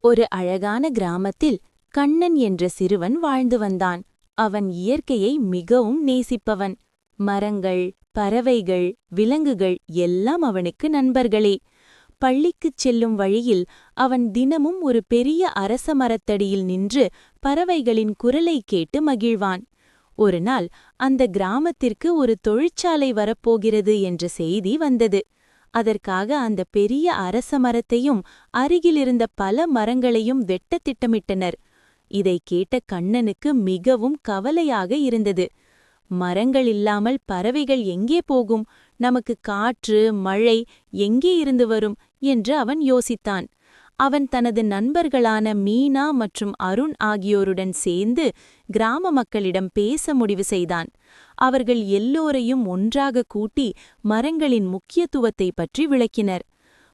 ஒரு அழகான கிராமத்தில் கண்ணன் என்ற சிறுவன் வாழ்ந்து வந்தான். அவன் இயற்கையை மிகவும் நேசிப்பவன். மரங்கள், பறவைகள், விலங்குகள் எல்லாம் அவனுக்கு நண்பர்களே. பள்ளிக்குச் செல்லும் வழியில் அவன் தினமும் ஒரு பெரிய அரச மரத்தடியில் நின்று பறவைகளின் குரலைக் கேட்டு மகிழ்வான். ஒருநாள் அந்த கிராமத்திற்கு ஒரு தொழிற்சாலை வரப்போகிறது என்ற செய்தி வந்தது. அதற்காக அந்த பெரிய அரச மரத்தையும் அருகிலிருந்த பல மரங்களையும் வெட்டத் திட்டமிட்டனர். இதை கேட்ட கண்ணனுக்கு மிகவும் கவலையாக இருந்தது. மரங்கள் இல்லாமல் பறவைகள் எங்கே போகும்? நமக்கு காற்று, மழை எங்கே இருந்து வரும் என்று அவன் யோசித்தான். அவன் தனது நண்பர்களான மீனா மற்றும் அருண் ஆகியோருடன் சேர்ந்து கிராம மக்களிடம் பேச முடிவு செய்தான். அவர்கள் எல்லோரையும் ஒன்றாக கூட்டி மரங்களின் முக்கியத்துவத்தை பற்றி விளக்கினர்.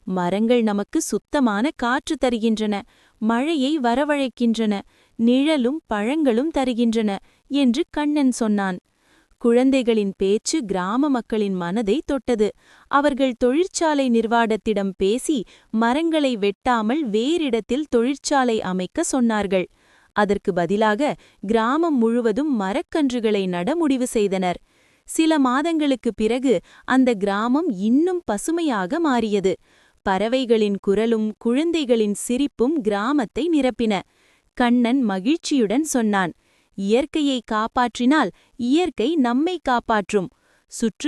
மரங்கள் நமக்கு சுத்தமான காற்று தருகின்றன, மழையை வரவழைக்கின்றன, நிழலும் பழங்களும் தருகின்றன என்று கண்ணன் சொன்னான். குழந்தைகளின் பேச்சு கிராம மக்களின் மனதை தொட்டது. அவர்கள் தொழிற்சாலை நிர்வாகத்திடம் பேசி மரங்களை வெட்டாமல் வேறிடத்தில் தொழிற்சாலை அமைக்க சொன்னார்கள். அதற்கு பதிலாக கிராமம் முழுவதும் மரக்கன்றுகளை நட முடிவு செய்தனர். சில மாதங்களுக்குப் பிறகு அந்த கிராமம் இன்னும் பசுமையாக மாறியது. பறவைகளின் குரலும் குழந்தைகளின் சிரிப்பும் கிராமத்தை நிரப்பின. கண்ணன் மகிழ்ச்சியுடன் சொன்னான், இயற்கையை காப்பாற்றினால் இயற்கை நம்மை காப்பாற்றும். சுற்று